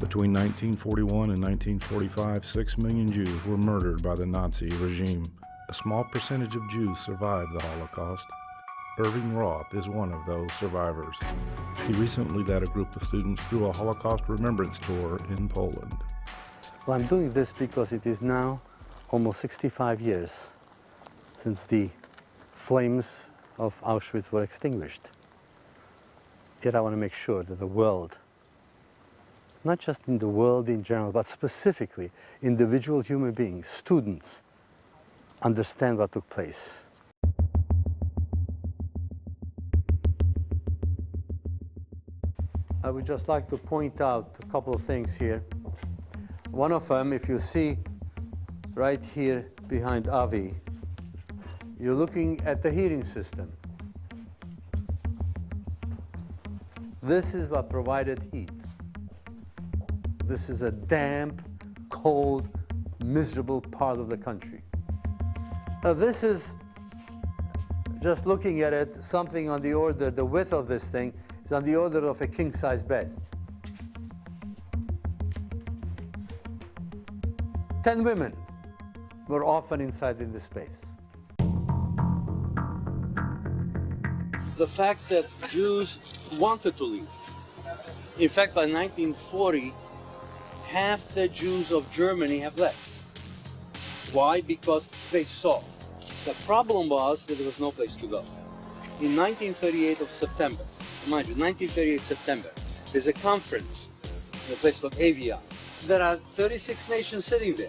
Between 1941 and 1945, 6 million Jews were murdered by the Nazi regime. A small percentage of Jews survived the Holocaust. Irving Roth is one of those survivors. He recently led a group of students through a Holocaust remembrance tour in Poland. Well, I'm doing this because it is now almost 65 years since the flames of Auschwitz were extinguished. Yet I want to make sure that the world, not just in the world in general, but specifically individual human beings, students, understand what took place. I would just like to point out a couple of things here. One of them, if you see right here behind Avi, you're looking at the heating system. This is what provided heat. This is a damp, cold, miserable part of the country. This is, just looking at it, something on the order, the width of this thing is on the order of a king-size bed. 10 women were often inside in this space. The fact that Jews wanted to leave. In fact, by 1940, half the Jews of Germany have left. Why? Because they saw. The problem was that there was no place to go. In 1938 of September, mind you, 1938 September, there's a conference in a place called Avion. There are 36 nations sitting there,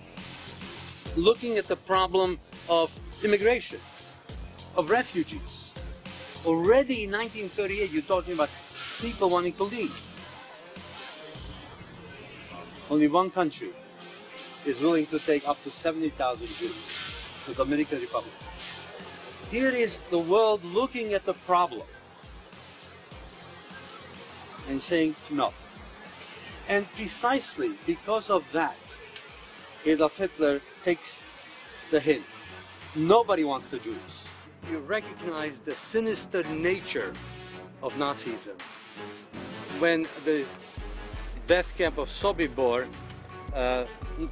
looking at the problem of immigration, of refugees. Already in 1938, you're talking about people wanting to leave. Only one country is willing to take up to 70,000 Jews, the Dominican Republic. Here is the world looking at the problem and saying no. And precisely because of that, Adolf Hitler takes the hint. Nobody wants the Jews. You recognize the sinister nature of Nazism. When the death camp of Sobibor,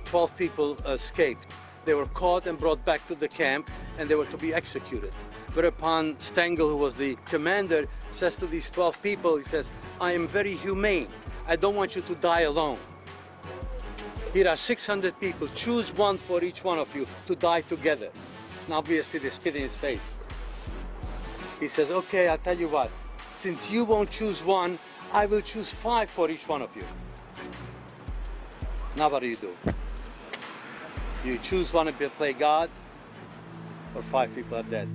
12 people escaped. They were caught and brought back to the camp, and they were to be executed. Whereupon Stengel, who was the commander, says to these 12 people, he says, I am very humane. I don't want you to die alone. Here are 600 people. Choose one for each one of you to die together. And obviously they spit in his face. He says, okay, I'll tell you what. Since you won't choose one, I will choose 5 for each one of you. Now what do? You choose one and play God, or 5 people are dead.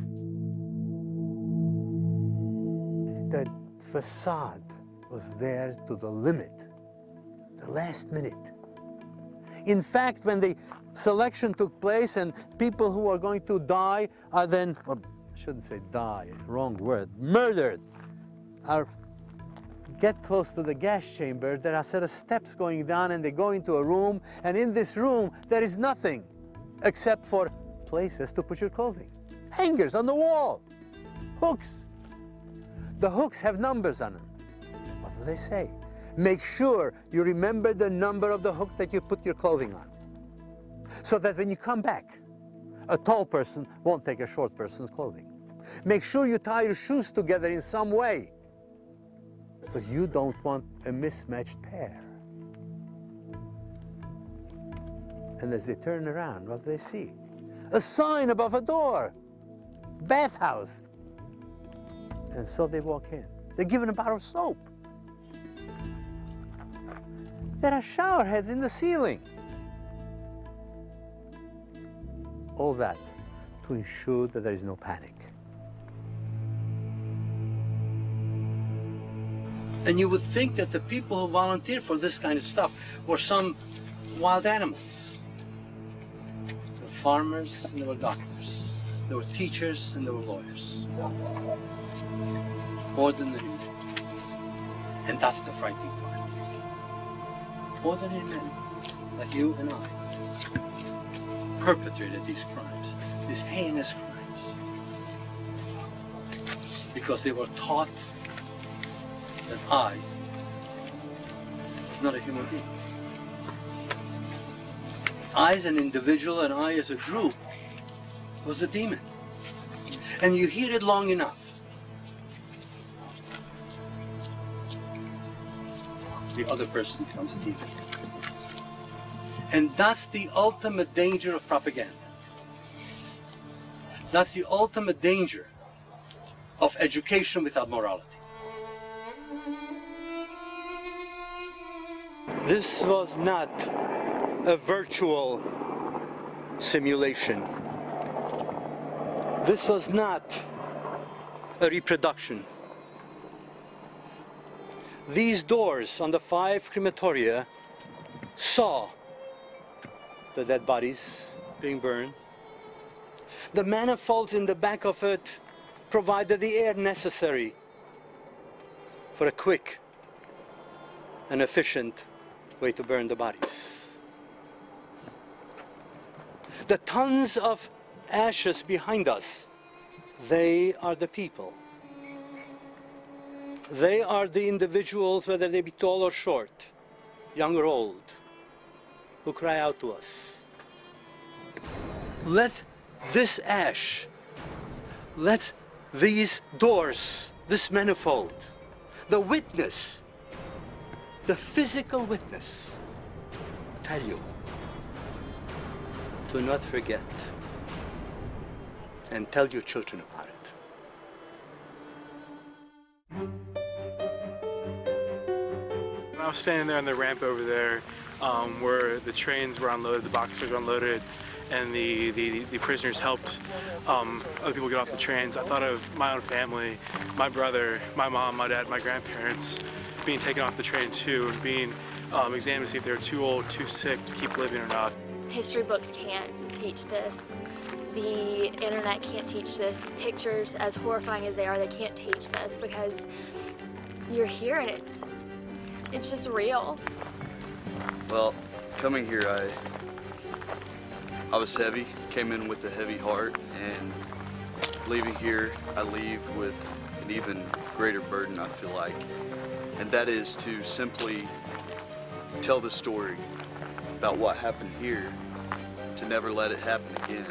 The facade was there to the limit, the last minute. In fact, when the selection took place and people who are going to die are then, or I shouldn't say die, wrong word, murdered, get close to the gas chamber, there are a set of steps going down, and they go into a room, and in this room there is nothing except for places to put your clothing. Hangers on the wall, hooks. The hooks have numbers on them. What do they say? Make sure you remember the number of the hook that you put your clothing on, so that when you come back, a tall person won't take a short person's clothing. Make sure you tie your shoes together in some way, because you don't want a mismatched pair. And as they turn around, what do they see? A sign above a door, bathhouse. And so they walk in. They're given a bar of soap. There are shower heads in the ceiling. All that to ensure that there is no panic. And you would think that the people who volunteer for this kind of stuff were some wild animals. There were farmers and there were doctors. There were teachers and there were lawyers. Ordinary men. And that's the frightening part. Ordinary men like you and I perpetrated these crimes, these heinous crimes, because they were taught that I was not a human being. I as an individual and I as a group was a demon. And you hear it long enough, the other person becomes a demon. And that's the ultimate danger of propaganda. That's the ultimate danger of education without morality. This was not a virtual simulation. This was not a reproduction. These doors on the 5 crematoria saw the dead bodies being burned. The manifolds in the back of it provided the air necessary for a quick and efficient way to burn the bodies. The tons of ashes behind us, they are the people. They are the individuals, whether they be tall or short, young or old, who cry out to us. Let this ash, let these doors, this manifold, the witness, the physical witness, tell you to not forget, and tell your children about it. I was standing there on the ramp over there where the trains were unloaded, the boxcars were unloaded, and the prisoners helped other people get off the trains. I thought of my own family, my brother, my mom, my dad, my grandparents being taken off the train too, and being examined to see if they were too old, too sick to keep living or not. History books can't teach this. The internet can't teach this. Pictures, as horrifying as they are, they can't teach this because you're here and it's just real. Well, coming here, I was heavy, came in with a heavy heart, and leaving here, I leave with an even greater burden, I feel like. And that is to simply tell the story about what happened here, to never let it happen again.